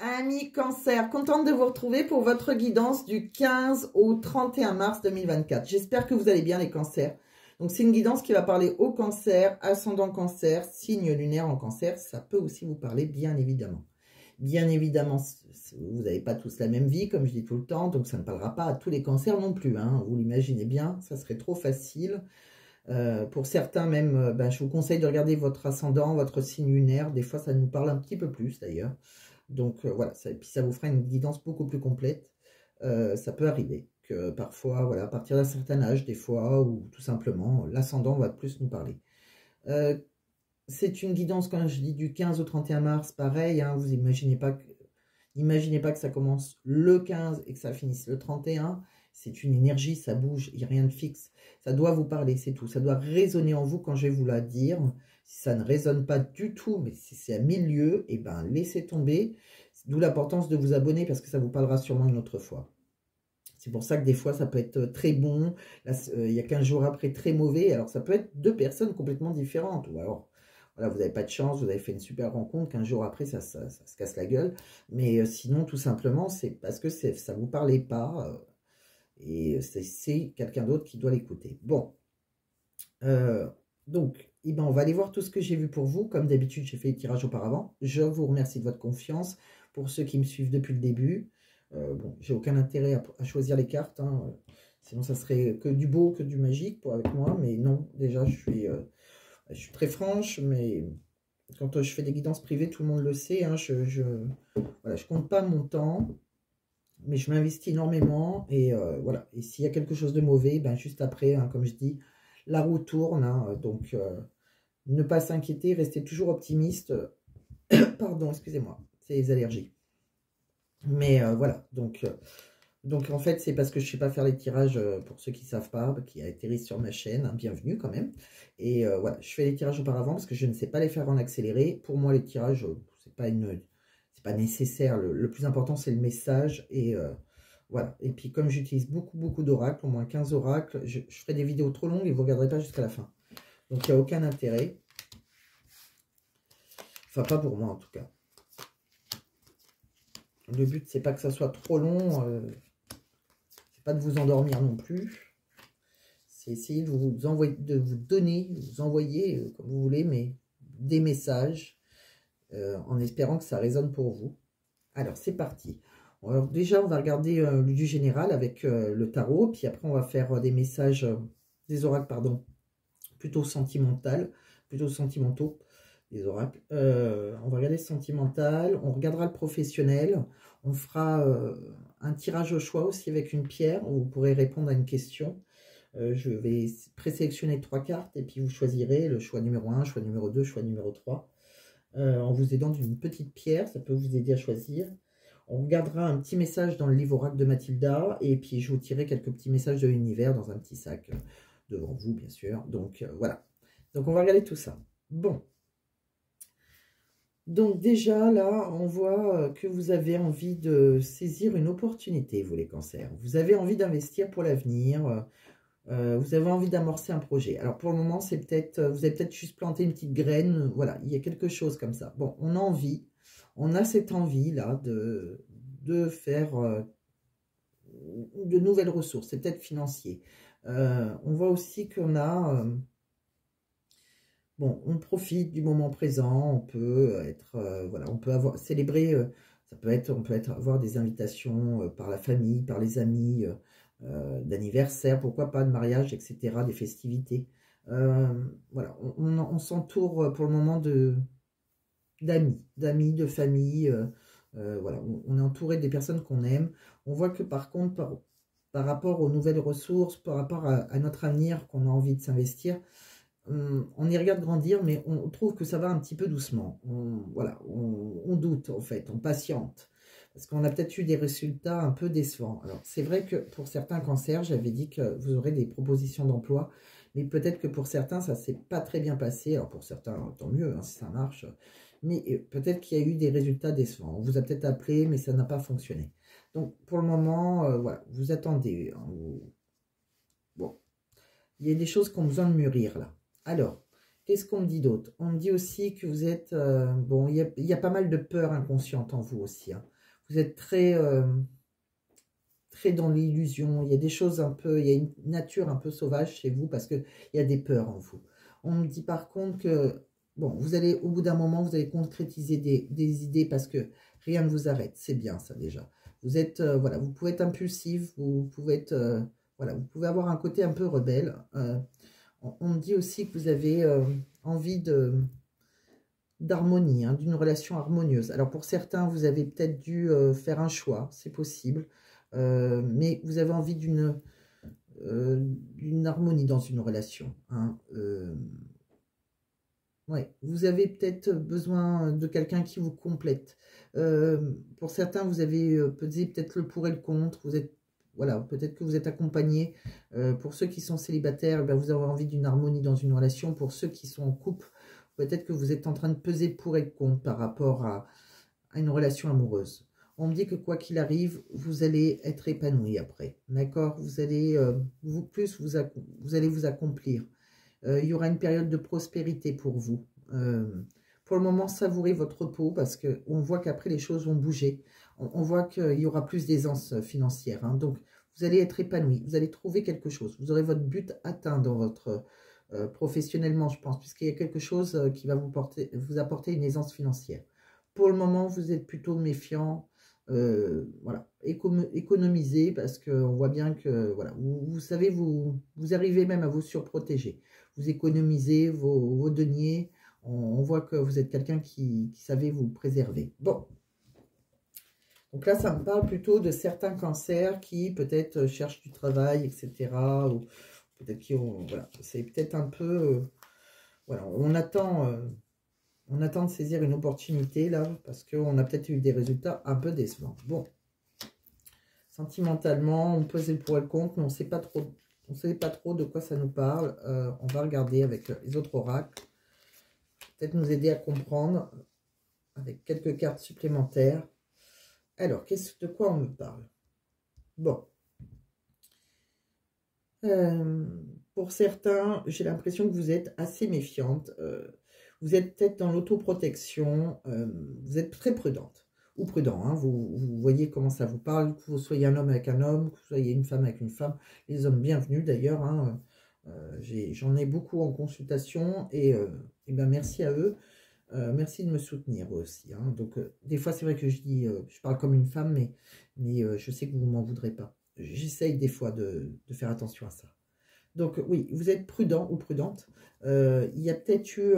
Amis Cancer, contente de vous retrouver pour votre guidance du 15 au 31 mars 2024. J'espère que vous allez bien les cancers. Donc c'est une guidance qui va parler au cancer, ascendant cancer, signe lunaire en cancer. Ça peut aussi vous parler bien évidemment. Bien évidemment, vous n'avez pas tous la même vie, comme je dis tout le temps, donc ça ne parlera pas à tous les cancers non plus. Hein. Vous l'imaginez bien, ça serait trop facile. Pour certains même, je vous conseille de regarder votre ascendant, votre signe lunaire. Des fois, ça nous parle un petit peu plus d'ailleurs. Donc voilà, et puis ça vous fera une guidance beaucoup plus complète. Ça peut arriver que parfois, voilà, à partir d'un certain âge, des fois, ou tout simplement, l'ascendant va plus nous parler. C'est une guidance, quand je dis du 15 au 31 mars, pareil, hein, vous n'imaginez pas que ça commence le 15 et que ça finisse le 31. C'est une énergie, ça bouge, il n'y a rien de fixe. Ça doit vous parler, c'est tout. Ça doit résonner en vous quand je vais vous la dire. Si ça ne résonne pas du tout, mais si c'est à 1000 lieues, eh ben, laissez tomber. D'où l'importance de vous abonner parce que ça vous parlera sûrement une autre fois. C'est pour ça que des fois, ça peut être très bon. Là, il y a 15 jours après, très mauvais. Alors, ça peut être deux personnes complètement différentes. Ou alors, voilà, vous n'avez pas de chance, vous avez fait une super rencontre. 15 jours après, ça se casse la gueule. Mais sinon, tout simplement, c'est parce que ça ne vous parlait pas. Et c'est quelqu'un d'autre qui doit l'écouter. Bon. Donc, eh ben, on va aller voir tout ce que j'ai vu pour vous. Comme d'habitude, j'ai fait les tirages auparavant. Je vous remercie de votre confiance. Pour ceux qui me suivent depuis le début, bon, j'ai aucun intérêt à choisir les cartes. Hein. Sinon, ça serait que du beau, que du magique avec moi. Mais non, déjà, je suis très franche. Mais quand je fais des guidances privées, tout le monde le sait. Hein, voilà, je compte pas mon temps. Mais je m'investis énormément. Et voilà. Et s'il y a quelque chose de mauvais, ben, juste après, hein, comme je dis, la roue tourne, hein, donc ne pas s'inquiéter, restez toujours optimiste. Pardon, excusez-moi, c'est les allergies. Mais voilà, donc en fait, c'est parce que je ne sais pas faire les tirages, pour ceux qui ne savent pas, qui atterrissent sur ma chaîne, hein, bienvenue quand même. Et voilà, je fais les tirages auparavant parce que je ne sais pas les faire en accéléré. Pour moi, les tirages, c'est pas nécessaire. Le plus important, c'est le message. Et voilà, et puis comme j'utilise beaucoup d'oracles, au moins 15 oracles, je ferai des vidéos trop longues et vous ne regarderez pas jusqu'à la fin. Donc il n'y a aucun intérêt. Enfin, pas pour moi en tout cas. Le but, c'est pas que ça soit trop long. C'est pas de vous endormir non plus. C'est essayer de vous envoyer, vous envoyer, comme vous voulez, mais des messages, en espérant que ça résonne pour vous. Alors, c'est parti. Alors, déjà, on va regarder du général avec le tarot, puis après, on va faire des messages, des oracles, pardon, plutôt sentimentaux, les oracles. On va regarder le sentimental, on regardera le professionnel, on fera un tirage au choix aussi avec une pierre, où vous pourrez répondre à une question. Je vais présélectionner 3 cartes, et puis vous choisirez le choix numéro 1, choix numéro 2, choix numéro 3, en vous aidant d'une petite pierre, ça peut vous aider à choisir. On regardera un petit message dans le livre oracle de Mathilda, et puis je vous tirerai quelques petits messages de l'univers dans un petit sac devant vous, bien sûr. Donc voilà. Donc on va regarder tout ça. Bon. Donc déjà, là, on voit que vous avez envie de saisir une opportunité, vous les cancers. Vous avez envie d'investir pour l'avenir. Vous avez envie d'amorcer un projet. Alors pour le moment, c'est peut-être, vous avez peut-être juste planté une petite graine. Voilà, il y a quelque chose comme ça. Bon, on a envie. On a cette envie-là de faire de nouvelles ressources. C'est peut-être financier. On voit aussi qu'on a... bon, on profite du moment présent. On peut être... voilà, on peut avoir célébrer... ça peut être, on peut avoir des invitations par la famille, par les amis, d'anniversaire, pourquoi pas de mariage, etc., des festivités. Voilà, on s'entoure pour le moment d'amis, de famille. Voilà, on est entouré des personnes qu'on aime. On voit que par contre, par rapport aux nouvelles ressources, par rapport à notre avenir qu'on a envie de s'investir, on y regarde grandir, mais on trouve que ça va un petit peu doucement. Voilà, on doute en fait, on patiente. Parce qu'on a peut-être eu des résultats un peu décevants. Alors, c'est vrai que pour certains cancers, j'avais dit que vous aurez des propositions d'emploi, mais peut-être que pour certains, ça ne s'est pas très bien passé. Alors, pour certains, tant mieux, hein, si ça marche. Mais peut-être qu'il y a eu des résultats décevants. On vous a peut-être appelé, mais ça n'a pas fonctionné. Donc, pour le moment, voilà, vous attendez. Bon, il y a des choses qui ont besoin de mûrir, là. Alors, Qu'est-ce qu'on me dit d'autre? On me dit aussi que vous êtes... bon, il y a pas mal de peur inconsciente en vous aussi. Hein. Vous êtes très dans l'illusion. Il y a des choses un peu... Il y a une nature un peu sauvage chez vous parce qu'il y a des peurs en vous. On me dit par contre que... Bon, vous allez, au bout d'un moment, vous allez concrétiser des idées parce que rien ne vous arrête. C'est bien ça déjà. Vous êtes... voilà, vous pouvez être impulsif, vous pouvez être... voilà, vous pouvez avoir un côté un peu rebelle. On me dit aussi que vous avez envie d'harmonie, hein, d'une relation harmonieuse. Alors pour certains, vous avez peut-être dû faire un choix, c'est possible, mais vous avez envie d'une harmonie dans une relation. Hein, ouais, vous avez peut-être besoin de quelqu'un qui vous complète. Pour certains, vous avez pesé peut-être le pour et le contre, vous êtes voilà, peut-être que vous êtes accompagné. Pour ceux qui sont célibataires, eh vous avez envie d'une harmonie dans une relation. Pour ceux qui sont en couple, peut-être que vous êtes en train de peser pour et contre par rapport à une relation amoureuse. On me dit que quoi qu'il arrive, vous allez être épanoui après. D'accord? Vous allez vous allez vous accomplir. Il y aura une période de prospérité pour vous. Pour le moment, savourez votre repos parce qu'on voit qu'après, les choses vont bouger. On voit qu'il y aura plus d'aisance financière. Hein. Donc, vous allez être épanoui. Vous allez trouver quelque chose. Vous aurez votre but atteint dans votre professionnellement, je pense, puisqu'il y a quelque chose qui va vous apporter une aisance financière. Pour le moment, vous êtes plutôt méfiant. Voilà, économisez parce qu'on voit bien que voilà, vous savez, vous arrivez même à vous surprotéger. Vous économisez vos deniers. On voit que vous êtes quelqu'un qui savait vous préserver. Bon. Donc là, ça me parle plutôt de certains cancers qui peut-être cherchent du travail, etc. Ou peut-être qui ont... Voilà, c'est peut-être un peu... voilà, on attend de saisir une opportunité là, parce qu'on a peut-être eu des résultats un peu décevants. Bon. Sentimentalement, on pesait le pour et le contre, mais on ne sait pas trop de quoi ça nous parle. On va regarder avec les autres oracles. Peut-être nous aider à comprendre avec quelques cartes supplémentaires. Alors, de quoi on me parle? Bon. Pour certains, j'ai l'impression que vous êtes assez méfiante. Vous êtes peut-être dans l'autoprotection. Vous êtes très prudente. Ou prudent. Hein, vous voyez comment ça vous parle. Que vous soyez un homme avec un homme, que vous soyez une femme avec une femme. Les hommes bienvenus d'ailleurs. Hein, j'en ai beaucoup en consultation. Et ben merci à eux. Merci de me soutenir aussi. Hein. Donc, des fois, c'est vrai que je parle comme une femme, mais je sais que vous ne m'en voudrez pas. J'essaye des fois de faire attention à ça. Donc, oui, vous êtes prudent ou prudente. Il y a peut-être eu,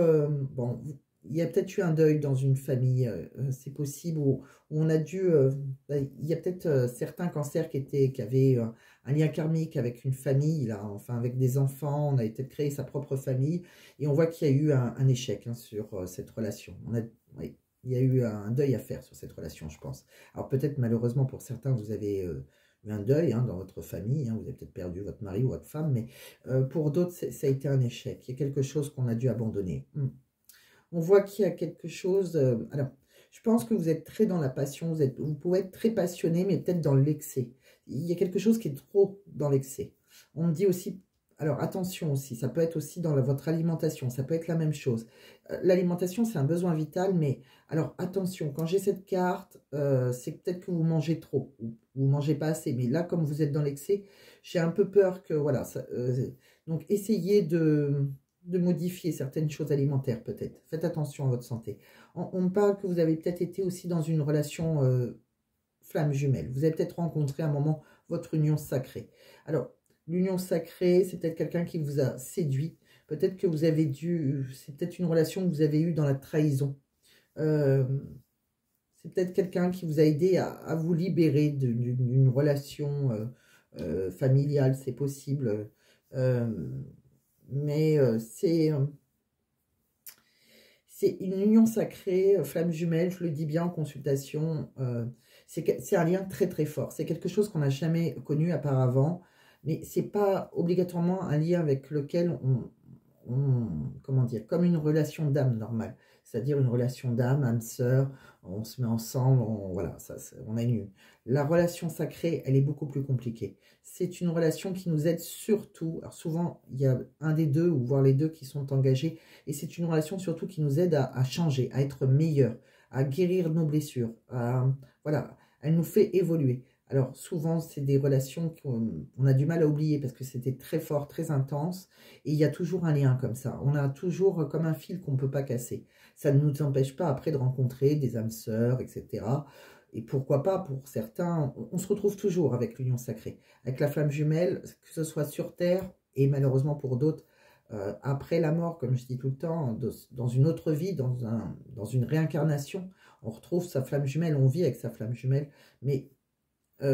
il y a peut-être eu un deuil dans une famille, c'est possible, où on a dû, il y a peut-être certains cancers qui avaient un lien karmique avec une famille, là, enfin avec des enfants, on a peut-être créé sa propre famille, et on voit qu'il y a eu un échec hein, sur cette relation. Oui, il y a eu un deuil à faire sur cette relation, je pense. Alors peut-être malheureusement pour certains, vous avez eu un deuil hein, dans votre famille, hein, vous avez peut-être perdu votre mari ou votre femme, mais pour d'autres, ça a été un échec. Il y a quelque chose qu'on a dû abandonner. On voit qu'il y a quelque chose... alors, je pense que vous êtes très dans la passion, vous pouvez être très passionné, mais peut-être dans l'excès. Il y a quelque chose qui est trop dans l'excès. On me dit aussi... Alors, attention aussi, ça peut être aussi dans votre alimentation, ça peut être la même chose. L'alimentation, c'est un besoin vital, mais... Alors, attention, quand j'ai cette carte, c'est peut-être que vous mangez trop, ou vous ne mangez pas assez. Mais là, comme vous êtes dans l'excès, j'ai un peu peur que... Voilà, donc, essayez de modifier certaines choses alimentaires, peut-être. Faites attention à votre santé. On me parle que vous avez peut-être été aussi dans une relation flamme jumelle. Vous avez peut-être rencontré à un moment votre union sacrée. Alors, l'union sacrée, c'est peut-être quelqu'un qui vous a séduit. Peut-être que vous avez c'est peut-être une relation que vous avez eue dans la trahison. C'est peut-être quelqu'un qui vous a aidé à vous libérer d'une relation familiale, c'est possible. Mais c'est une union sacrée, flamme jumelle, je le dis bien en consultation. C'est un lien très très fort. C'est quelque chose qu'on n'a jamais connu auparavant. Mais ce n'est pas obligatoirement un lien avec lequel comment dire, comme une relation d'âme normale. c'est-à-dire une relation d'âme, âme-sœur, on se met ensemble, voilà, on a une... La relation sacrée, elle est beaucoup plus compliquée. C'est une relation qui nous aide surtout, alors souvent, il y a un des deux, ou voire les deux qui sont engagés, et c'est une relation surtout qui nous aide à changer, à être meilleur, à guérir nos blessures, voilà, elle nous fait évoluer. Alors souvent, c'est des relations qu'on a du mal à oublier parce que c'était très fort, très intense. Et il y a toujours un lien comme ça. On a toujours comme un fil qu'on ne peut pas casser. Ça ne nous empêche pas après de rencontrer des âmes sœurs, etc. Et pourquoi pas, pour certains, on se retrouve toujours avec l'union sacrée. Avec la flamme jumelle, que ce soit sur Terre et malheureusement pour d'autres, après la mort, comme je dis tout le temps, dans une autre vie, dans une réincarnation, on retrouve sa flamme jumelle, on vit avec sa flamme jumelle. Mais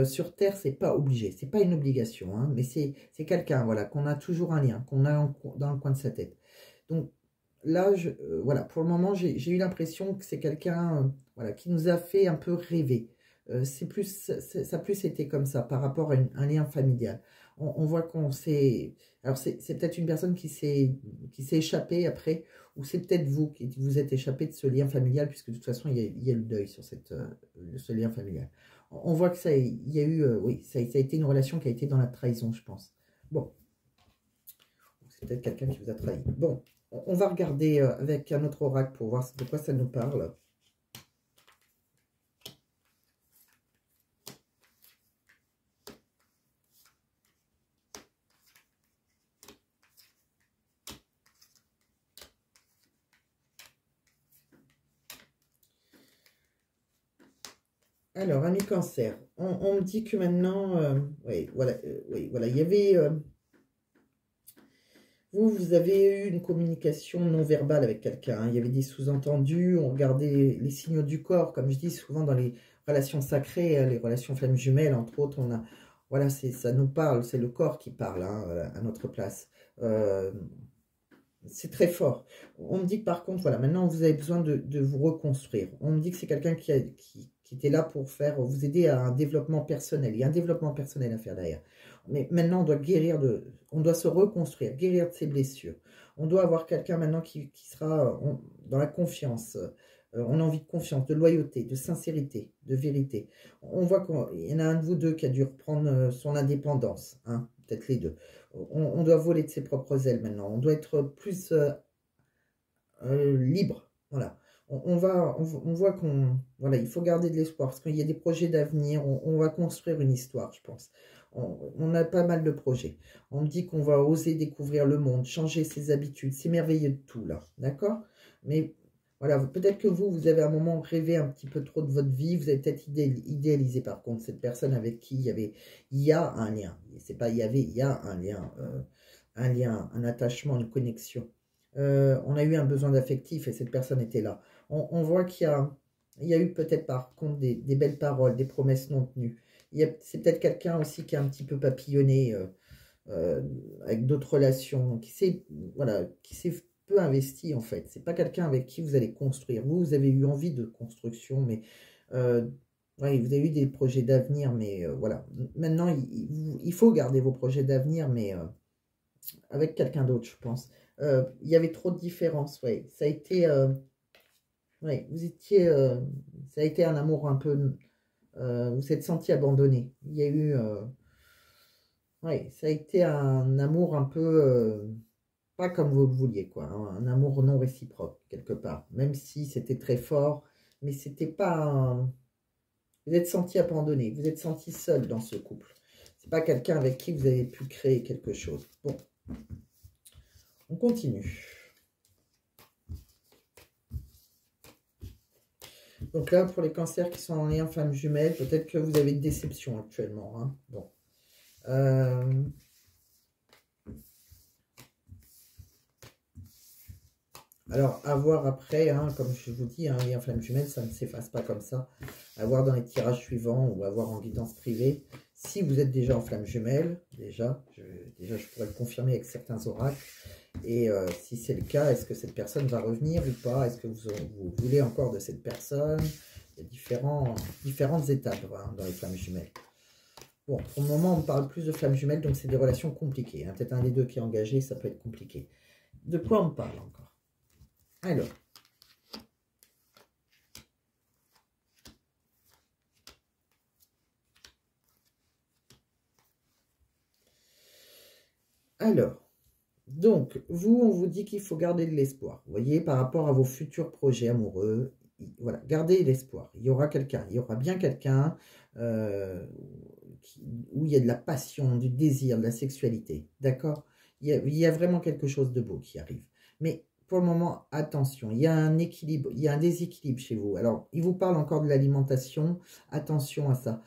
sur Terre, c'est pas obligé, c'est pas une obligation, hein, mais c'est quelqu'un, voilà, qu'on a toujours un lien, qu'on a dans le coin de sa tête. Donc là, voilà, pour le moment, j'ai eu l'impression que c'est quelqu'un, voilà, qui nous a fait un peu rêver. Ça a plus été comme ça par rapport à un lien familial. On voit qu'on s'est... Alors c'est peut-être une personne qui s'est échappée après, ou c'est peut-être vous qui vous êtes échappé de ce lien familial, puisque de toute façon, il y a le deuil sur ce lien familial. On voit que il y a eu, oui, ça a été une relation qui a été dans la trahison, je pense. Bon, c'est peut-être quelqu'un qui vous a trahi. Bon, on va regarder avec un autre oracle pour voir de quoi ça nous parle. Alors, ami Cancer, on me dit que maintenant, oui, voilà, il y avait, vous avez eu une communication non verbale avec quelqu'un, hein. Il y avait des sous-entendus, on regardait les signaux du corps, comme je dis souvent dans les relations sacrées, les relations flammes jumelles, entre autres, on a, voilà, ça nous parle, c'est le corps qui parle, hein, à notre place. C'est très fort. On me dit que par contre, voilà, maintenant vous avez besoin de vous reconstruire. On me dit que c'est quelqu'un qui était là pour vous aider à un développement personnel. Il y a un développement personnel à faire derrière. Mais maintenant, on doit on doit se reconstruire, guérir de ses blessures. On doit avoir quelqu'un maintenant qui sera dans la confiance. On a envie de confiance, de loyauté, de sincérité, de vérité. On voit qu'il y en a un de vous deux qui a dû reprendre son indépendance, hein, peut-être les deux. On doit voler de ses propres ailes maintenant. On doit être plus libre. Voilà. On voit voilà, il faut garder de l'espoir parce qu'il y a des projets d'avenir. On va construire une histoire, je pense. On a pas mal de projets. On me dit qu'on va oser découvrir le monde, changer ses habitudes. C'est merveilleux de tout, là. D'accord? Mais voilà, peut-être que vous avez à un moment rêvé un petit peu trop de votre vie. Vous avez peut-être idéalisé, par contre, cette personne avec qui il y a un lien. C'est pas il y a un lien, un attachement, une connexion. On a eu un besoin d'affectif et cette personne était là. On voit qu'il y a eu peut-être par contre des belles paroles, des promesses non tenues. C'est peut-être quelqu'un aussi qui a un petit peu papillonné avec d'autres relations, qui s'est peu investi en fait. C'est pas quelqu'un avec qui vous allez construire. Vous avez eu envie de construction, mais ouais, vous avez eu des projets d'avenir, mais voilà. Maintenant, il faut garder vos projets d'avenir, mais avec quelqu'un d'autre, je pense. Il y avait trop de différences, ouais. Ça a été, ouais, ça a été un amour un peu, vous êtes senti abandonné. Il y a eu, ouais, ça a été un amour un peu, pas comme vous le vouliez, quoi, hein, un amour non réciproque quelque part. Même si c'était très fort, mais c'était pas, vous êtes senti abandonné, vous êtes senti seul dans ce couple. C'est pas quelqu'un avec qui vous avez pu créer quelque chose. Bon. On continue. Donc là, pour les cancers qui sont en lien flamme jumelle, peut-être que vous avez une déception actuellement. Hein. Bon. Alors, à voir après, hein, comme je vous dis, un lien flamme jumelle, ça ne s'efface pas comme ça. À voir dans les tirages suivants ou à voir en guidance privée. Si vous êtes déjà en flamme jumelle, déjà, je pourrais le confirmer avec certains oracles. Et si c'est le cas, est-ce que cette personne va revenir ou pas? Est-ce que vous voulez encore de cette personne? Il y a différentes étapes, hein, dans les flammes jumelles. Bon, pour le moment, on parle plus de flammes jumelles, donc c'est des relations compliquées. Hein. Peut-être un des deux qui est engagé, ça peut être compliqué. De quoi on parle encore? Alors, Alors, donc, vous, on vous dit qu'il faut garder de l'espoir. Vous voyez, par rapport à vos futurs projets amoureux, voilà, gardez l'espoir. Il y aura quelqu'un, il y aura bien quelqu'un où il y a de la passion, du désir, de la sexualité. D'accord? Il y a vraiment quelque chose de beau qui arrive. Mais pour le moment, attention, il y a un équilibre, il y a un déséquilibre chez vous. Alors, il vous parle encore de l'alimentation, attention à ça.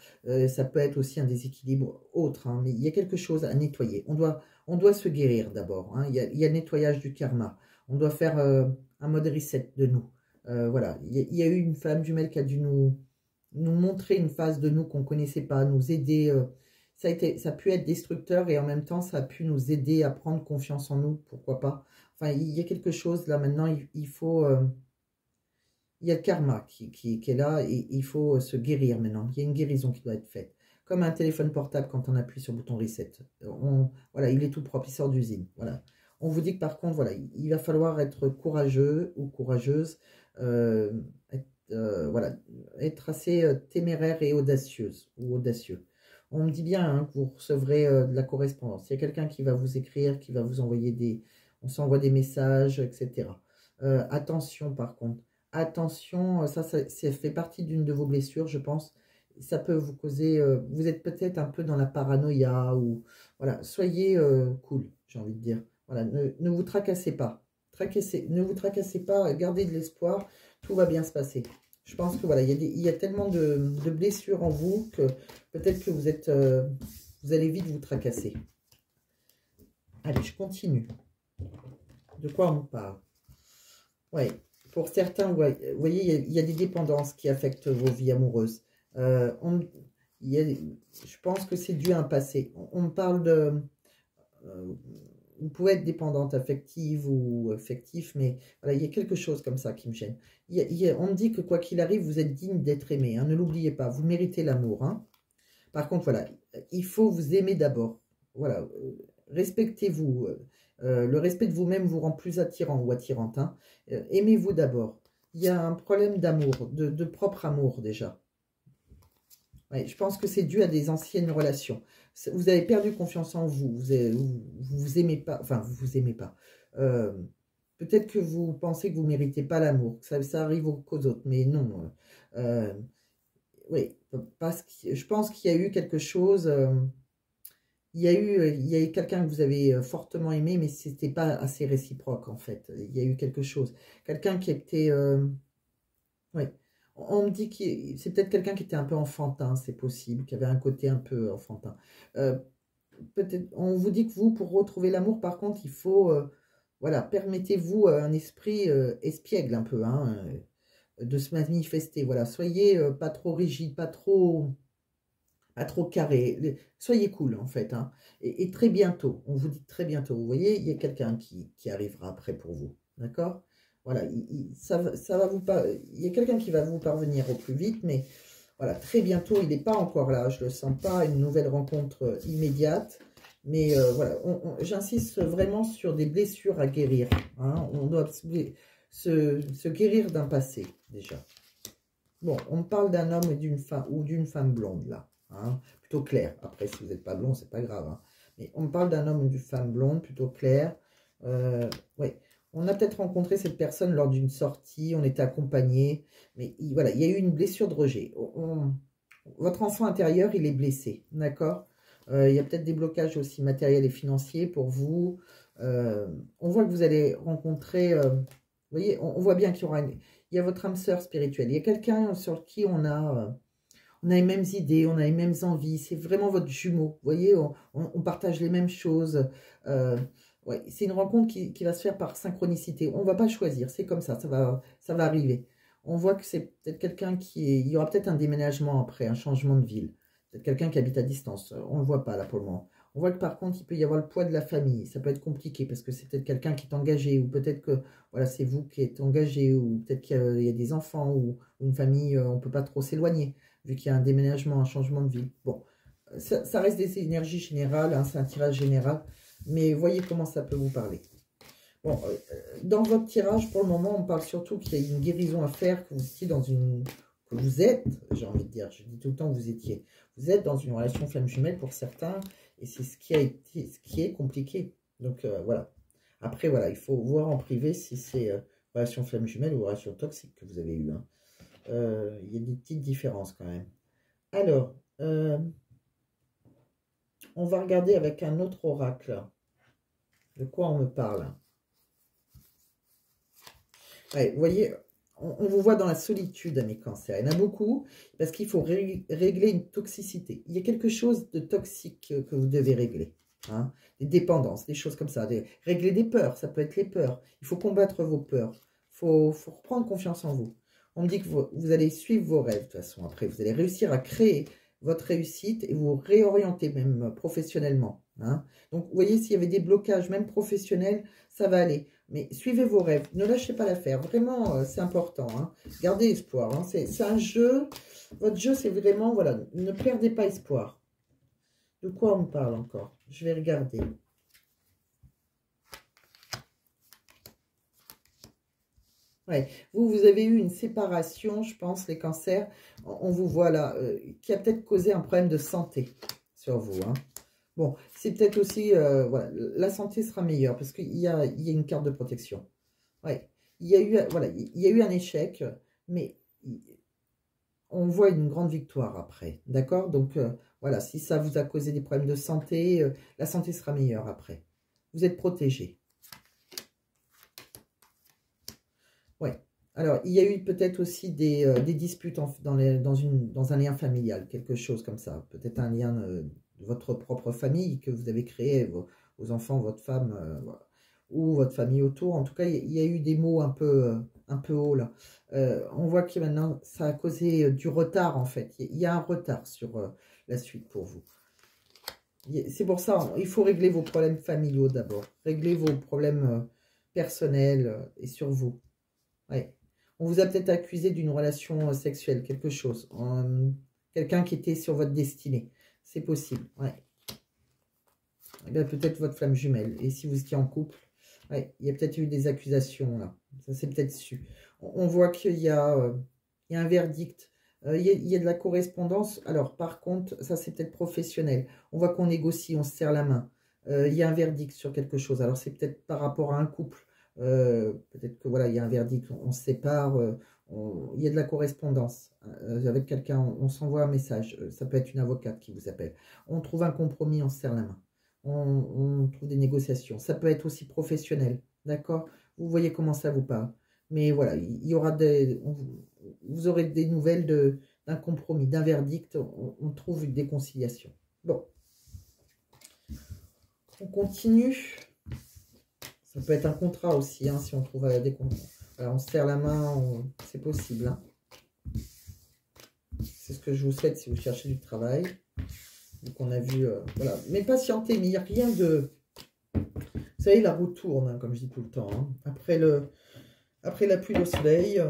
Ça peut être aussi un déséquilibre autre, hein, mais il y a quelque chose à nettoyer. On doit se guérir d'abord, hein. Il y a le nettoyage du karma. On doit faire un mode reset de nous. Voilà, il y a eu une femme jumelle qui a dû nous montrer une phase de nous qu'on ne connaissait pas, nous aider. Ça a pu être destructeur et en même temps, ça a pu nous aider à prendre confiance en nous, pourquoi pas. Enfin, il y a quelque chose là maintenant, il faut... il y a le karma qui est là et il faut se guérir maintenant. Il y a une guérison qui doit être faite. Comme un téléphone portable quand on appuie sur le bouton reset. Voilà, il est tout propre, il sort d'usine. Voilà. On vous dit que par contre, voilà, il va falloir être courageux ou courageuse, voilà, être assez téméraire et audacieuse ou audacieux. On me dit bien hein, que vous recevrez de la correspondance. Il y a quelqu'un qui va vous écrire, qui va vous envoyer des... On s'envoie des messages, etc. Attention par contre. Attention, ça fait partie d'une de vos blessures, je pense. Ça peut vous causer... vous êtes peut-être un peu dans la paranoïa ou... Voilà, soyez cool, j'ai envie de dire. Voilà, ne vous tracassez pas. Ne vous tracassez pas, gardez de l'espoir, tout va bien se passer. Je pense que voilà, il y a tellement de blessures en vous que peut-être que vous allez vite vous tracasser. Allez, je continue. De quoi on parle? Ouais, pour certains, vous voyez, il y a des dépendances qui affectent vos vies amoureuses. Je pense que c'est dû à un passé. On parle de... vous pouvez être dépendante affective ou affectif, mais voilà, il y a quelque chose comme ça qui me gêne. On me dit que quoi qu'il arrive, vous êtes digne d'être aimé. Hein, ne l'oubliez pas, vous méritez l'amour. Hein. Par contre, voilà, il faut vous aimer d'abord. Voilà, respectez-vous. Le respect de vous-même vous rend plus attirant ou attirante. Hein. Aimez-vous d'abord. Il y a un problème d'amour, de propre amour déjà. Ouais, je pense que c'est dû à des anciennes relations. Vous avez perdu confiance en vous. Vous aimez pas. Enfin, vous aimez pas. Peut-être que vous pensez que vous ne méritez pas l'amour. Ça arrive qu'aux autres. Mais non. Oui, parce que je pense qu'il y a eu quelque chose. Il y a eu quelqu'un que vous avez fortement aimé, mais ce n'était pas assez réciproque, en fait. Il y a eu quelque chose. Quelqu'un qui était... oui. On me dit que c'est peut-être quelqu'un qui était un peu enfantin, c'est possible, qui avait un côté un peu enfantin. Peut-être, on vous dit que vous, pour retrouver l'amour, par contre, il faut... voilà, permettez-vous un esprit espiègle un peu, hein, de se manifester. Voilà, soyez pas trop rigide, pas trop carré. Soyez cool, en fait. Hein. Et très bientôt, on vous dit très bientôt, vous voyez, il y a quelqu'un qui arrivera après pour vous. D'accord? Voilà, ça va vous il y a quelqu'un qui va vous parvenir au plus vite, mais voilà, très bientôt, il n'est pas encore là, je ne le sens pas, une nouvelle rencontre immédiate. Mais voilà, j'insiste vraiment sur des blessures à guérir. Hein. On doit se guérir d'un passé, déjà. Bon, on me parle d'un homme et d'une femme blonde, là. Hein, plutôt clair. Après, si vous n'êtes pas blond, c'est pas grave. Hein. Mais on me parle d'un homme ou d'une femme blonde, plutôt clair. Oui, on a peut-être rencontré cette personne lors d'une sortie, on était accompagné, mais voilà, il y a eu une blessure de rejet. Votre enfant intérieur, il est blessé, d'accord? Il y a peut-être des blocages aussi matériels et financiers pour vous. On voit que vous allez rencontrer... vous voyez, on voit bien qu'il y aura il y a votre âme sœur spirituelle. Il y a quelqu'un sur qui on a les mêmes idées, on a les mêmes envies. C'est vraiment votre jumeau. Vous voyez, on partage les mêmes choses. Ouais, c'est une rencontre qui va se faire par synchronicité. On ne va pas choisir, c'est comme ça va arriver. On voit que c'est peut-être quelqu'un il y aura peut-être un déménagement après, un changement de ville. Peut-être quelqu'un qui habite à distance. On ne le voit pas là pour le moment. On voit que par contre, il peut y avoir le poids de la famille. Ça peut être compliqué parce que c'est peut-être quelqu'un qui est engagé ou peut-être que voilà, c'est vous qui êtes engagé ou peut-être qu'il y a des enfants ou une famille, on ne peut pas trop s'éloigner vu qu'il y a un déménagement, un changement de vie. Bon, ça reste des énergies générales, hein, c'est un tirage général, mais voyez comment ça peut vous parler. Bon, dans votre tirage, pour le moment, on parle surtout qu'il y a une guérison à faire, que vous étiez dans une... que vous êtes, j'ai envie de dire, je dis tout le temps que vous étiez. Vous êtes dans une relation flamme jumelle pour certains, et c'est ce qui est compliqué. Donc, voilà. Après, voilà, il faut voir en privé si c'est relation flamme jumelle ou relation toxique que vous avez eue. Hein. Il y a des petites différences quand même. Alors, on va regarder avec un autre oracle. De quoi on me parle? Ouais, vous voyez, on vous voit dans la solitude, mes cancers. Il y en a beaucoup parce qu'il faut régler une toxicité. Il y a quelque chose de toxique que vous devez régler. Hein, des dépendances, des choses comme ça. Régler des peurs, ça peut être les peurs. Il faut combattre vos peurs. Il faut reprendre confiance en vous. On me dit que vous allez suivre vos rêves de toute façon. Après, vous allez réussir à créer votre réussite et vous réorienter même professionnellement. Hein. Donc, vous voyez, s'il y avait des blocages, même professionnels, ça va aller. Mais suivez vos rêves, ne lâchez pas l'affaire. Vraiment, c'est important. Hein. Gardez espoir. Hein. C'est un jeu. Votre jeu, c'est vraiment, voilà, ne perdez pas espoir. De quoi on me parle encore? Je vais regarder. Ouais. Vous avez eu une séparation, je pense, les cancers. On vous voit là, qui a peut-être causé un problème de santé sur vous. Hein. Bon, c'est peut-être aussi, voilà, la santé sera meilleure parce qu'il y a une carte de protection. Ouais. Il y a eu, voilà, il y a eu un échec, mais on voit une grande victoire après. D'accord? Donc, voilà, si ça vous a causé des problèmes de santé, la santé sera meilleure après. Vous êtes protégé. Ouais. Alors, il y a eu peut-être aussi des disputes dans un lien familial, quelque chose comme ça. Peut-être un lien de votre propre famille que vous avez créé, vos enfants, votre femme, voilà, ou votre famille autour. En tout cas, il y a eu des mots un peu hauts là. On voit que maintenant, ça a causé du retard en fait. Il y a un retard sur la suite pour vous. C'est pour ça, il faut régler vos problèmes familiaux d'abord. Régler vos problèmes personnels et sur vous. Ouais. On vous a peut-être accusé d'une relation sexuelle, quelque chose. Quelqu'un qui était sur votre destinée. C'est possible, ouais. Peut-être votre flamme jumelle. Et si vous étiez en couple, ouais, il y a peut-être eu des accusations, là. Ça, c'est peut-être su. On voit qu'il y a un verdict. Il y a de la correspondance. Alors, par contre, ça, c'est peut-être professionnel. On voit qu'on négocie, on se serre la main. Il y a un verdict sur quelque chose. Alors, c'est peut-être par rapport à un couple. Peut-être que voilà, il y a un verdict, on se sépare, il y a de la correspondance avec quelqu'un, on s'envoie un message, ça peut être une avocate qui vous appelle, on trouve un compromis, on se serre la main, on trouve des négociations, ça peut être aussi professionnel, d'accord? Vous voyez comment ça vous parle, mais voilà, il y aura vous aurez des nouvelles d'un compromis, d'un verdict, on trouve une déconciliation. Bon, on continue. Ça peut être un contrat aussi, hein, si on trouve des contrats. Alors, on se serre la main, c'est possible. Hein. C'est ce que je vous souhaite si vous cherchez du travail. Donc, on a vu, voilà. Mais patientez, mais il n'y a rien de... Vous savez, la roue tourne, hein, comme je dis tout le temps. Hein. Après la pluie, le soleil.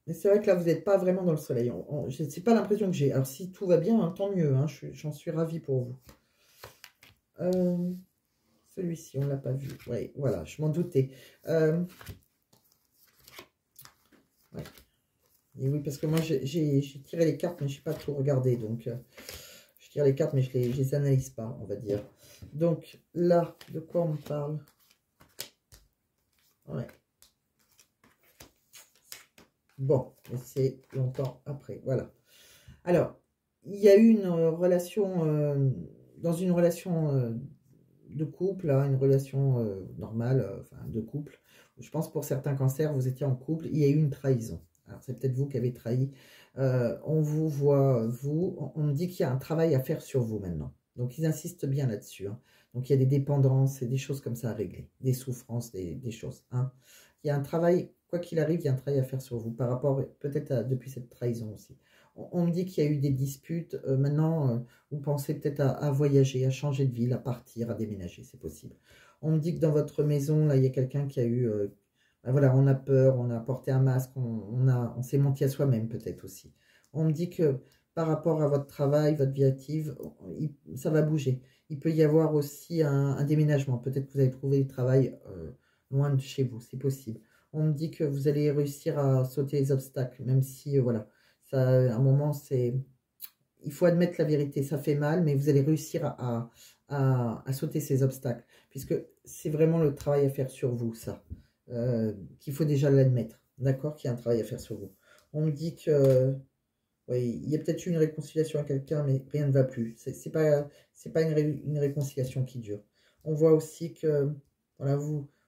Mais c'est vrai que là, vous n'êtes pas vraiment dans le soleil. C'est pas l'impression que j'ai. Alors, si tout va bien, hein, tant mieux. Hein, j'en suis ravie pour vous. Celui-ci, on ne l'a pas vu. Oui, voilà, je m'en doutais. Ouais. Et oui, parce que moi, j'ai tiré les cartes, mais je n'ai pas tout regardé. Donc, je tire les cartes, mais je ne les analyse pas, on va dire. Donc, là, de quoi on me parle? Ouais. Bon, c'est longtemps après. Voilà. Alors, il y a eu une relation... dans une relation... de couple, hein, une relation normale, enfin de couple. Je pense pour certains cancers, vous étiez en couple, il y a eu une trahison. Alors c'est peut-être vous qui avez trahi. On vous voit, on me dit qu'il y a un travail à faire sur vous maintenant. Donc ils insistent bien là-dessus. Hein. Donc il y a des dépendances et des choses comme ça à régler, des souffrances, des choses. Hein. Il y a un travail, quoi qu'il arrive, il y a un travail à faire sur vous par rapport peut-être depuis cette trahison aussi. On me dit qu'il y a eu des disputes. Maintenant, vous pensez peut-être à voyager, à changer de ville, à partir, à déménager, c'est possible. On me dit que dans votre maison, là, il y a quelqu'un qui a eu... ben voilà, on a peur, on a porté un masque, on s'est menti à soi-même peut-être aussi. On me dit que par rapport à votre travail, votre vie active, ça va bouger. Il peut y avoir aussi un déménagement. Peut-être que vous allez trouver du travail loin de chez vous, c'est possible. On me dit que vous allez réussir à sauter les obstacles, même si, voilà... Ça, à un moment, il faut admettre la vérité, ça fait mal, mais vous allez réussir à à sauter ces obstacles, puisque c'est vraiment le travail à faire sur vous, ça, qu'il faut déjà l'admettre, d'accord, qu'il y a un travail à faire sur vous. On me dit que, oui, il y a peut-être eu une réconciliation avec quelqu'un, mais rien ne va plus, c'est pas une réconciliation qui dure. On voit aussi que, voilà,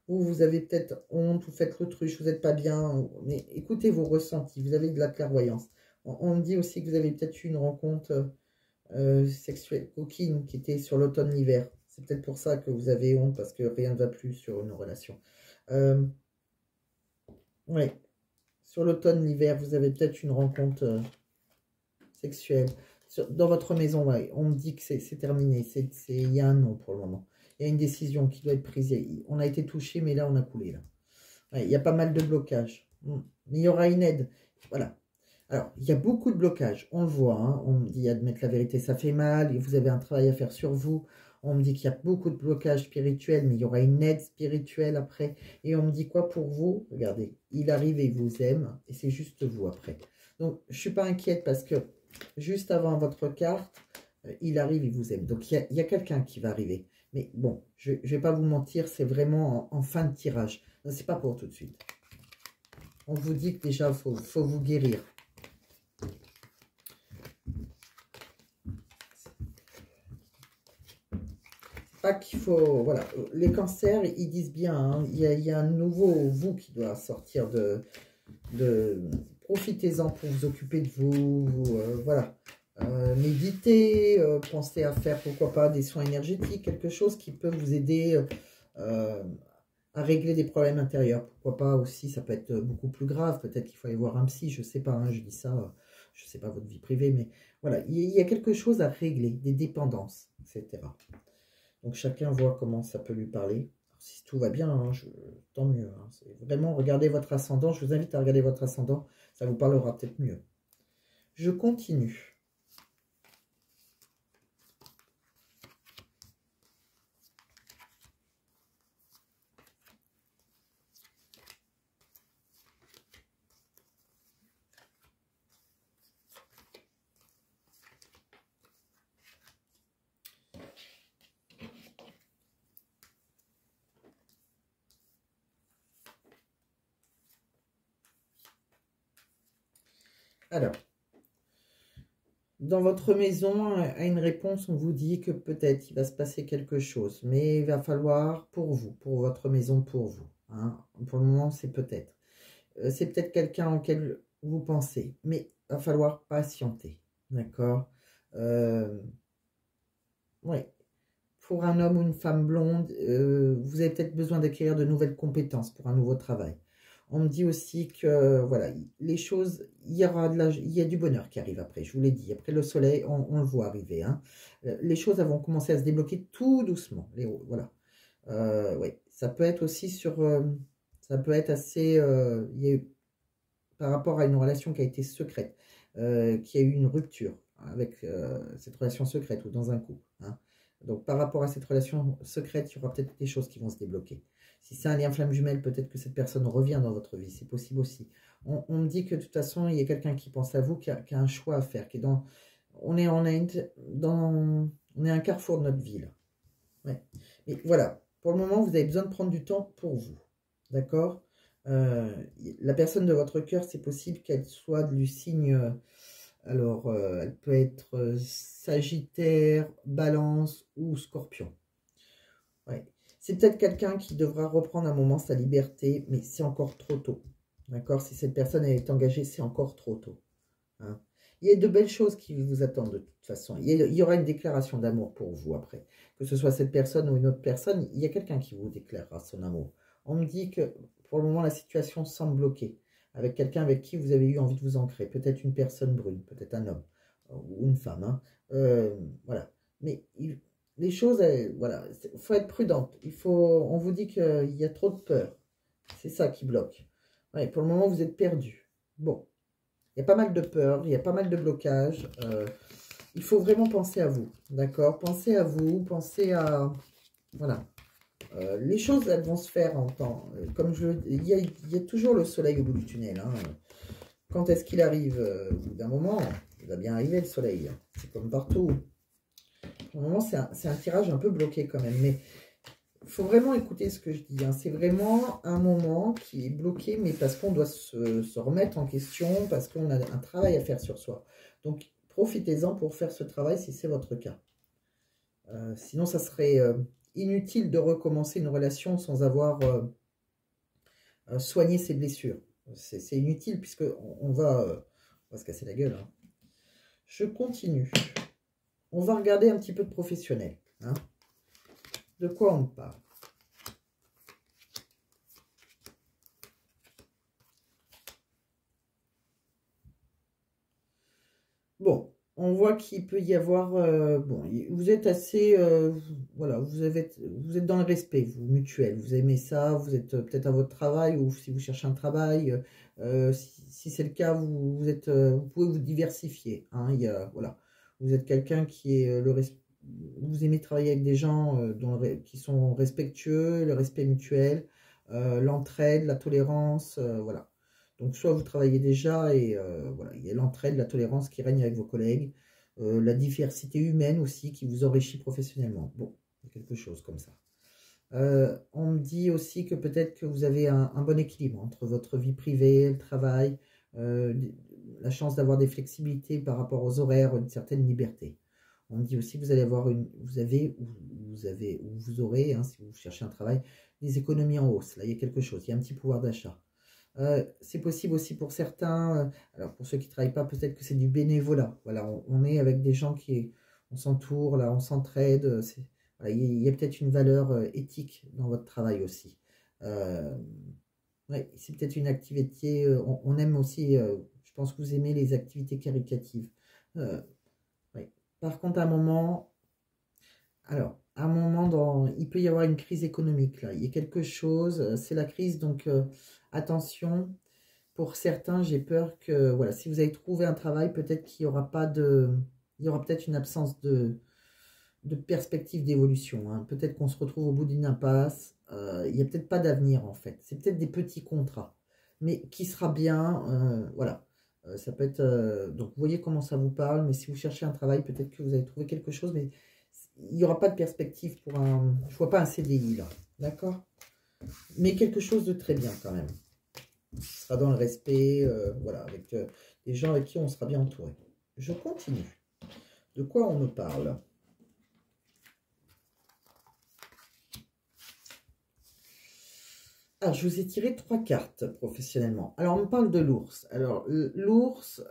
vous avez peut-être honte, vous faites l'autruche, vous n'êtes pas bien, mais écoutez vos ressentis, vous avez de la clairvoyance. On me dit aussi que vous avez peut-être eu une rencontre sexuelle coquine qui était sur l'automne-l'hiver. C'est peut-être pour ça que vous avez honte, parce que rien ne va plus sur une relation. Oui, sur l'automne-l'hiver, vous avez peut-être une rencontre sexuelle. Dans votre maison, ouais, on me dit que c'est terminé. Il y a un non pour le moment. Il y a une décision qui doit être prise. On a été touché, mais là, on a coulé. Là. Ouais, il y a pas mal de blocages. Mais il y aura une aide. Voilà. Alors, il y a beaucoup de blocages. On le voit. Hein. On me dit admettre la vérité, ça fait mal. Et vous avez un travail à faire sur vous. On me dit qu'il y a beaucoup de blocages spirituels, mais il y aura une aide spirituelle après. Et on me dit quoi pour vous? Regardez, il arrive et il vous aime. Et c'est juste vous après. Donc, je ne suis pas inquiète parce que juste avant votre carte, il arrive, il vous aime. Donc, il y a quelqu'un qui va arriver. Mais bon, je ne vais pas vous mentir, c'est vraiment en fin de tirage. Ce n'est pas pour tout de suite. On vous dit que déjà, il faut vous guérir. Pas qu'il faut... Voilà, les cancers, ils disent bien, hein, il y a un nouveau vous qui doit sortir de profitez-en pour vous occuper de vous, voilà. Méditez, pensez à faire, pourquoi pas, des soins énergétiques, quelque chose qui peut vous aider à régler des problèmes intérieurs. Pourquoi pas aussi, ça peut être beaucoup plus grave, peut-être qu'il faut aller voir un psy, je sais pas, hein, je dis ça, je sais pas votre vie privée, mais voilà, il y a quelque chose à régler, des dépendances, etc. Donc chacun voit comment ça peut lui parler. Alors, si tout va bien, hein, tant mieux. Hein. Vraiment, regardez votre ascendant. Je vous invite à regarder votre ascendant. Ça vous parlera peut-être mieux. Je continue. Alors, dans votre maison, à une réponse, on vous dit que peut-être il va se passer quelque chose, mais il va falloir pour vous, pour votre maison, pour vous. Hein. Pour le moment, c'est peut-être. C'est peut-être quelqu'un auquel vous pensez, mais il va falloir patienter. D'accord Oui. Pour un homme ou une femme blonde, vous avez peut-être besoin d'acquérir de nouvelles compétences pour un nouveau travail. On me dit aussi que, voilà, les choses, il y a du bonheur qui arrive après, je vous l'ai dit. Après le soleil, on le voit arriver. Hein. Les choses vont commencer à se débloquer tout doucement. Voilà. Oui, ça peut être aussi sur... ça peut être assez... par rapport à une relation qui a été secrète, qui a eu une rupture avec cette relation secrète ou dans un couple. Hein. Donc, par rapport à cette relation secrète, il y aura peut-être des choses qui vont se débloquer. Si c'est un lien flamme jumelle, peut-être que cette personne revient dans votre vie. C'est possible aussi. On me dit que de toute façon, il y a quelqu'un qui pense à vous, qui a un choix à faire. Qui est dans, on est à un carrefour de notre vie. Là. Ouais. Mais voilà, pour le moment, vous avez besoin de prendre du temps pour vous. D'accord la personne de votre cœur, c'est possible qu'elle soit du signe... alors, elle peut être Sagittaire, Balance ou Scorpion. Ouais. C'est peut-être quelqu'un qui devra reprendre un moment sa liberté, mais c'est encore trop tôt. D'accord? Si cette personne est engagée, c'est encore trop tôt. Hein. Il y a de belles choses qui vous attendent de toute façon. Il y aura une déclaration d'amour pour vous après. Que ce soit cette personne ou une autre personne, il y a quelqu'un qui vous déclarera son amour. On me dit que pour le moment, la situation semble bloquée. Avec quelqu'un avec qui vous avez eu envie de vous ancrer. Peut-être une personne brune, peut-être un homme ou une femme. Hein. Voilà. Mais les choses, voilà, il faut être prudente. On vous dit qu'il y a trop de peur. C'est ça qui bloque. Ouais, pour le moment, vous êtes perdu. Bon. Il y a pas mal de peur, il y a pas mal de blocages. Il faut vraiment penser à vous, d'accord? Pensez à vous, pensez à... Voilà. Les choses, elles vont se faire en temps. Comme il y a toujours le soleil au bout du tunnel. Hein. Quand est-ce qu'il arrive? Au bout d'un moment, il va bien arriver le soleil. C'est comme partout. Pour le moment, c'est un tirage un peu bloqué quand même. Mais il faut vraiment écouter ce que je dis. Hein. C'est vraiment un moment qui est bloqué, mais parce qu'on doit se remettre en question, parce qu'on a un travail à faire sur soi. Donc, profitez-en pour faire ce travail si c'est votre cas. Sinon, ça serait inutile de recommencer une relation sans avoir soigné ses blessures. C'est inutile puisque on va se casser la gueule. Hein. Je continue. On va regarder un petit peu de professionnel. Hein. De quoi on parle? Bon, on voit qu'il peut y avoir... bon, vous êtes assez... voilà, vous êtes dans le respect, vous, mutuel. Vous aimez ça, vous êtes peut-être à votre travail ou si vous cherchez un travail. Si c'est le cas, vous pouvez vous diversifier. Hein, voilà. Vous êtes quelqu'un qui est le respect. Vous aimez travailler avec des gens qui sont respectueux, le respect mutuel, l'entraide, la tolérance, voilà. Donc, soit vous travaillez déjà et voilà, il y a l'entraide, la tolérance qui règne avec vos collègues, la diversité humaine aussi qui vous enrichit professionnellement. Bon, il y a quelque chose comme ça. On me dit aussi que peut-être que vous avez un bon équilibre entre votre vie privée, le travail, la chance d'avoir des flexibilités par rapport aux horaires, une certaine liberté. On me dit aussi que vous allez avoir vous aurez, hein, si vous cherchez un travail, des économies en hausse. Là, il y a quelque chose, il y a un petit pouvoir d'achat. C'est possible aussi pour certains, alors pour ceux qui ne travaillent pas, peut-être que c'est du bénévolat. Voilà, on est avec des gens on s'entoure, là, on s'entraide. Voilà, il y a peut-être une valeur éthique dans votre travail aussi. Ouais, c'est peut-être une activité, on aime aussi, je pense que vous aimez les activités caritatives. Ouais. Par contre, à un moment, alors, il peut y avoir une crise économique, là. Il y a quelque chose, c'est la crise, donc attention. Pour certains, j'ai peur que, voilà, si vous avez trouvé un travail, peut-être qu'il n'y aura pas il y aura peut-être une absence de perspective d'évolution. Hein. Peut-être qu'on se retrouve au bout d'une impasse. Il n'y a peut-être pas d'avenir, en fait. C'est peut-être des petits contrats, mais qui sera bien, voilà. Ça peut être, donc, vous voyez comment ça vous parle, mais si vous cherchez un travail, peut-être que vous allez trouver quelque chose, mais il n'y aura pas de perspective pour je ne vois pas un CDI, là. D'accord? Mais quelque chose de très bien, quand même. Ce sera dans le respect, voilà, avec des gens avec qui on sera bien entouré. Je continue. De quoi on me parle? Alors, je vous ai tiré 3 cartes professionnellement. Alors, on me parle de l'ours. Alors, l'ours,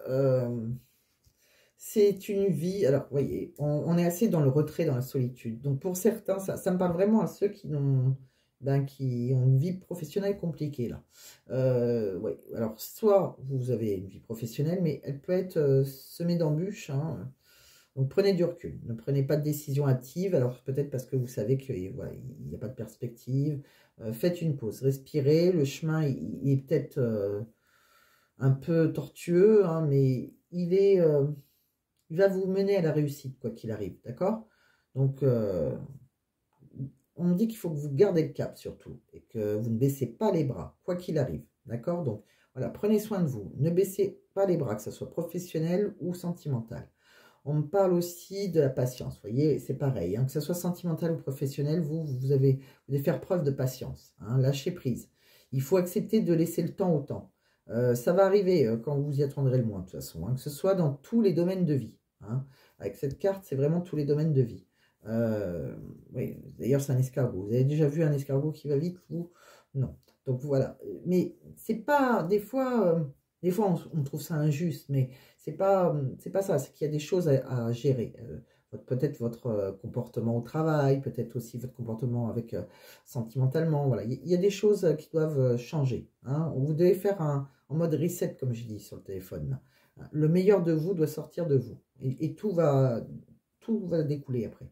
c'est une vie... Alors, vous voyez, on est assez dans le retrait, dans la solitude. Donc, pour certains, ça me parle vraiment à ceux qui ont une vie professionnelle compliquée, là. Ouais. Alors, soit vous avez une vie professionnelle, mais elle peut être semée d'embûches, hein. Donc, prenez du recul. Ne prenez pas de décision hâtive. Alors, peut-être parce que vous savez qu'il voilà, n'y a pas de perspective. Faites une pause. Respirez. Le chemin, il est peut-être un peu tortueux, hein, mais il va vous mener à la réussite, quoi qu'il arrive. D'accord? Donc, on me dit qu'il faut que vous gardez le cap, surtout. Et que vous ne baissez pas les bras, quoi qu'il arrive. D'accord? Donc, voilà, prenez soin de vous. Ne baissez pas les bras, que ce soit professionnel ou sentimental. On me parle aussi de la patience, vous voyez, c'est pareil, hein, que ce soit sentimental ou professionnel, vous devez faire preuve de patience, hein, lâchez prise. Il faut accepter de laisser le temps au temps. Ça va arriver quand vous y attendrez le moins, de toute façon, hein, que ce soit dans tous les domaines de vie. Hein. Avec cette carte, c'est vraiment tous les domaines de vie. Oui, d'ailleurs, c'est un escargot. Vous avez déjà vu un escargot qui va vite, vous? Non. Donc voilà. Mais c'est pas, des fois on trouve ça injuste, mais c'est pas ça, c'est qu'il y a des choses à gérer. Peut-être votre comportement au travail, peut-être aussi votre comportement avec sentimentalement. Voilà, il y a des choses qui doivent changer. Hein. Vous devez faire en mode reset, comme je dis sur le téléphone. Là. Le meilleur de vous doit sortir de vous. Et tout va découler après.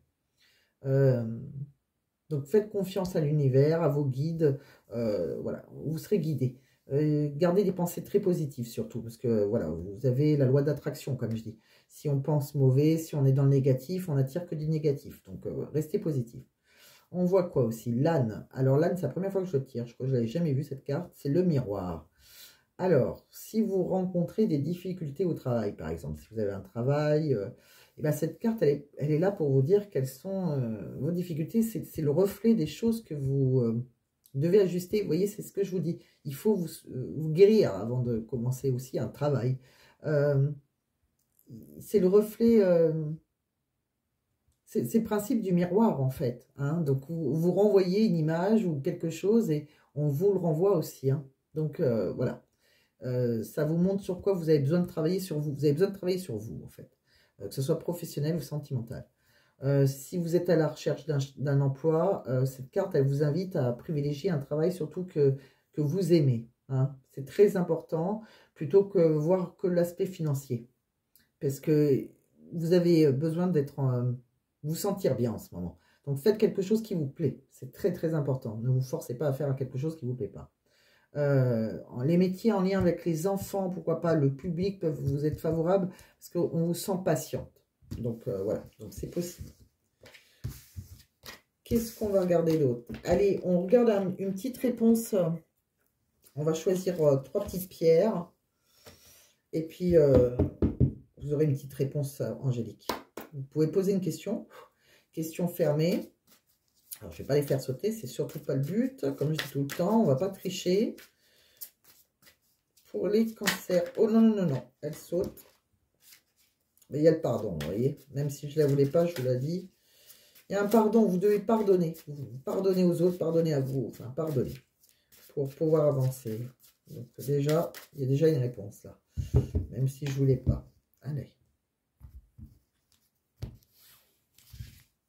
Donc faites confiance à l'univers, à vos guides. Voilà, vous serez guidé. Gardez des pensées très positives surtout, parce que voilà, vous avez la loi d'attraction, comme je dis. Si on pense mauvais, si on est dans le négatif, on n'attire que du négatif. Donc restez positif. On voit quoi aussi? L'âne. Alors l'âne, c'est la première fois que je le tire. Je crois que je ne l'avais jamais vu cette carte. C'est le miroir. Alors, si vous rencontrez des difficultés au travail, par exemple, si vous avez un travail Et bien cette carte, elle est là pour vous dire quelles sont vos difficultés. C'est le reflet des choses que vous devez ajuster. Vous voyez, c'est ce que je vous dis. Il faut vous guérir avant de commencer aussi un travail. C'est le reflet... c'est le principe du miroir, en fait. Hein. Donc, vous renvoyez une image ou quelque chose et on vous le renvoie aussi. Hein. Donc, voilà. Ça vous montre sur quoi vous avez besoin de travailler sur vous. Vous avez besoin de travailler sur vous, en fait. Que ce soit professionnel ou sentimental. Si vous êtes à la recherche d'un emploi, cette carte, elle vous invite à privilégier un travail surtout que vous aimez. Hein. C'est très important, plutôt que voir que l'aspect financier. Parce que vous avez besoin d'être... vous sentir bien en ce moment. Donc, faites quelque chose qui vous plaît. C'est très, très important. Ne vous forcez pas à faire quelque chose qui ne vous plaît pas. Les métiers en lien avec les enfants, pourquoi pas, le public peuvent vous être favorables parce qu'on vous sent patiente. Donc, voilà. Donc, c'est possible. Qu'est-ce qu'on va regarder d'autre? Allez, on regarde une petite réponse. On va choisir 3 petites pierres. Et puis, vous aurez une petite réponse angélique. Vous pouvez poser une question. Question fermée. Alors, je ne vais pas les faire sauter. C'est surtout pas le but. Comme je dis tout le temps, on ne va pas tricher. Pour les cancers. Oh non, non, non, non. Elle saute. Mais il y a le pardon, vous voyez. Même si je ne la voulais pas, je vous l'ai dit. Il y a un pardon. Vous devez pardonner. Pardonner aux autres, pardonner à vous. Enfin, pardonner. Pour pouvoir avancer. Donc, déjà, il y a déjà une réponse là. Même si je ne voulais pas. Allez.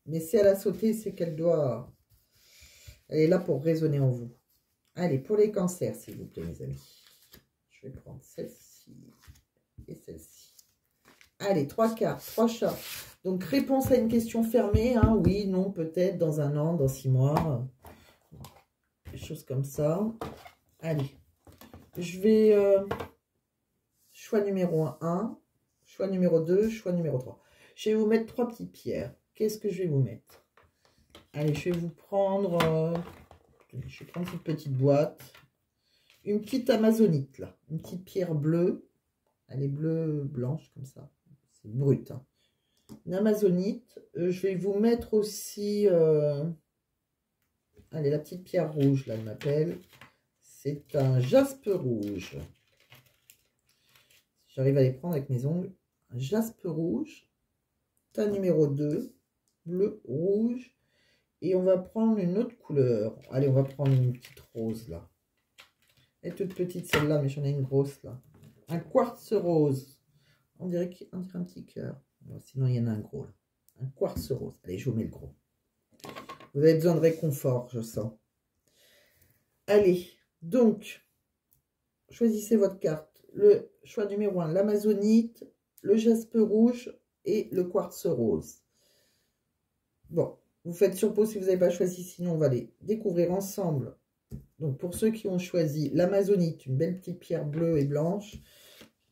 Mais si elle a sauté, c'est qu'elle doit... Elle est là pour résonner en vous. Allez, pour les cancers, s'il vous plaît, mes amis. Je vais prendre celle-ci et celle-ci. Allez, 3 cartes, 3 chats. Donc, réponse à une question fermée. Hein, oui, non, peut-être, dans 1 an, dans 6 mois. Des choses comme ça. Allez. Je vais... choix numéro 1. Choix numéro 2. Choix numéro 3. Je vais vous mettre 3 petites pierres. Qu'est-ce que je vais vous mettre? Allez, je vais vous prendre... je vais prendre cette petite boîte. Une petite amazonite, là. Une petite pierre bleue. Elle est bleue, blanche, comme ça. C'est brut. Hein. Une amazonite. Je vais vous mettre aussi... allez, la petite pierre rouge, là, on m'appelle. C'est un jaspe rouge. J'arrive à les prendre avec mes ongles. Un jaspe rouge. Tas numéro 2. Bleu, rouge. Et on va prendre une autre couleur. Allez, on va prendre une petite rose, là. Elle est toute petite, celle-là, mais j'en ai une grosse, là. Un quartz rose. On dirait un petit cœur. Sinon, il y en a un gros, là. Un quartz rose. Allez, je vous mets le gros. Vous avez besoin de réconfort, je sens. Allez, donc, choisissez votre carte. Le choix numéro 1, l'amazonite, le jaspe rouge et le quartz rose. Bon, vous faites sur pause si vous n'avez pas choisi, sinon on va les découvrir ensemble. Donc, pour ceux qui ont choisi l'amazonite, une belle petite pierre bleue et blanche,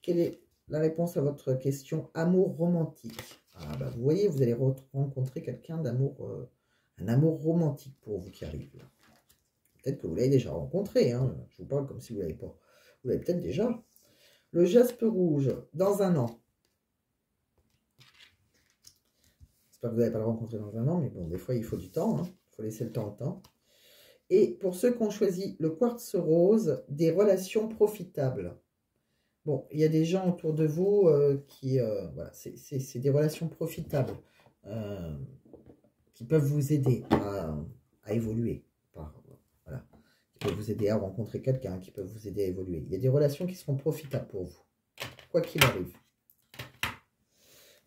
quelle est la réponse à votre question? Amour romantique. Ah, bah, vous voyez, vous allez rencontrer quelqu'un d'amour, un amour romantique pour vous qui arrive. Peut-être que vous l'avez déjà rencontré. Hein. Je vous parle comme si vous ne l'avez pas. Vous l'avez peut-être déjà. Le jaspe rouge, dans 1 an. J'espère que vous n'allez pas le rencontrer dans 1 an, mais bon, des fois, il faut du temps. Hein. Il faut laisser le temps au temps. Et pour ceux qui ont choisi le quartz rose, des relations profitables. Bon, il y a des gens autour de vous qui... voilà, c'est des relations profitables qui peuvent vous aider à évoluer. Voilà, qui peuvent vous aider à rencontrer quelqu'un, qui peuvent vous aider à évoluer. Il y a des relations qui seront profitables pour vous, quoi qu'il arrive.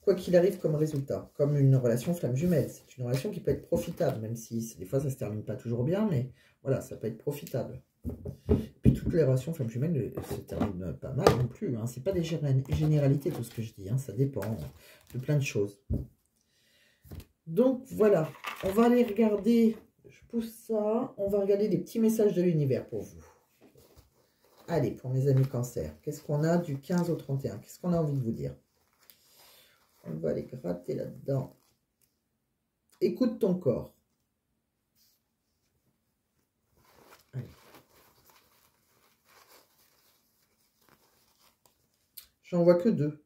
Quoi qu'il arrive comme résultat, comme une relation flamme jumelle. C'est une relation qui peut être profitable, même si des fois ça ne se termine pas toujours bien, mais voilà, ça peut être profitable. Puis toutes les relations flamme jumelle se terminent pas mal non plus. Hein. Ce n'est pas des généralités tout ce que je dis, hein. Ça dépend de plein de choses. Donc voilà, on va aller regarder, je pousse ça, on va regarder des petits messages de l'univers pour vous. Allez, pour mes amis cancer, qu'est-ce qu'on a du 15 au 31? Qu'est-ce qu'on a envie de vous dire? On va aller gratter là-dedans. Écoute ton corps. Allez. J'en vois que 2.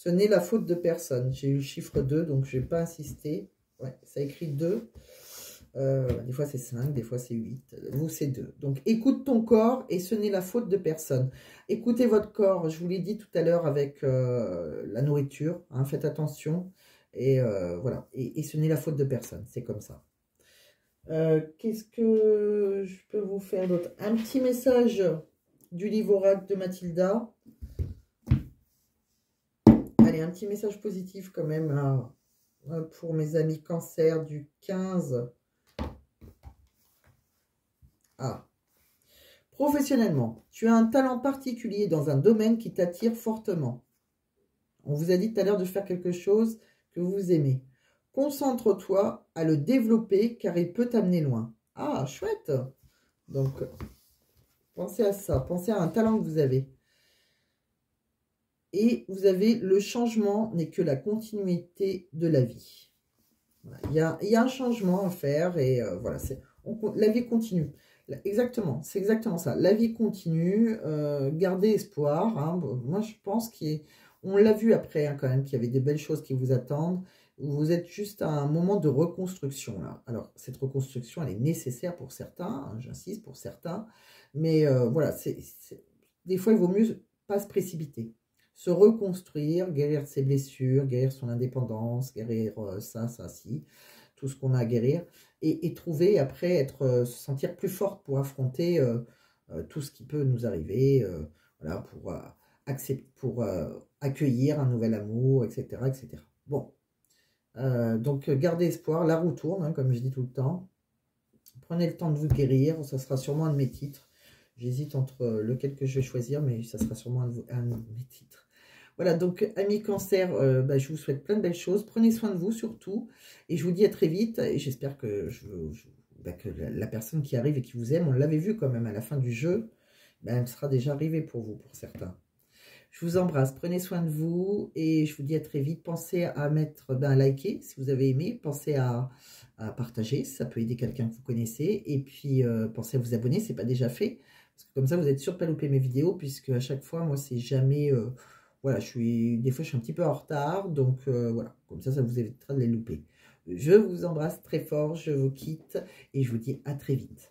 Ce n'est la faute de personne. J'ai eu le chiffre 2, donc je ne vais pas insister. Ouais, ça écrit 2. Des fois c'est 5, des fois c'est 8. Vous, c'est 2. Donc, écoute ton corps et ce n'est la faute de personne. Écoutez votre corps. Je vous l'ai dit tout à l'heure avec la nourriture. Hein, faites attention. Et voilà. Et ce n'est la faute de personne. C'est comme ça. Qu'est-ce que je peux vous faire d'autre? Un petit message du livre oracle de Mathilda. Allez, un petit message positif quand même pour mes amis cancer du 15. Ah. Professionnellement, tu as un talent particulier dans un domaine qui t'attire fortement. On vous a dit tout à l'heure de faire quelque chose que vous aimez. Concentre-toi à le développer car il peut t'amener loin. Ah, chouette! Donc, pensez à ça. Pensez à un talent que vous avez. Et vous avez le changement n'est que la continuité de la vie. Voilà. Il y a un changement à faire et voilà, la vie continue. Exactement, c'est exactement ça. La vie continue, gardez espoir. Hein. Moi, je pense qu'on l'a vu après hein, quand même, qu'il y avait des belles choses qui vous attendent. Vous êtes juste à un moment de reconstruction là. Alors, cette reconstruction, elle est nécessaire pour certains, hein, j'insiste, pour certains. Mais voilà, des fois, il vaut mieux pas se précipiter. Se reconstruire, guérir ses blessures, guérir son indépendance, guérir ça, ci, tout ce qu'on a à guérir, et trouver après, se sentir plus forte pour affronter tout ce qui peut nous arriver, voilà, pour accueillir un nouvel amour, etc. etc. Bon, donc gardez espoir, la roue tourne, hein, comme je dis tout le temps. Prenez le temps de vous guérir, ça sera sûrement un de mes titres. J'hésite entre lequel que je vais choisir, mais ça sera sûrement un de mes titres. Voilà, donc amis cancer, je vous souhaite plein de belles choses. Prenez soin de vous surtout. Et je vous dis à très vite. Et j'espère que, que la personne qui arrive et qui vous aime, on l'avait vu quand même à la fin du jeu, elle sera déjà arrivée pour vous, pour certains. Je vous embrasse, prenez soin de vous. Et je vous dis à très vite. Pensez à mettre, liker si vous avez aimé. Pensez à partager, ça peut aider quelqu'un que vous connaissez. Et puis, pensez à vous abonner, c'est pas déjà fait. Parce que comme ça, vous êtes sûr de ne pas louper mes vidéos. Puisque à chaque fois, moi, c'est jamais... voilà, des fois, je suis un petit peu en retard. Donc, voilà, comme ça vous évitera de les louper. Je vous embrasse très fort, je vous quitte et je vous dis à très vite.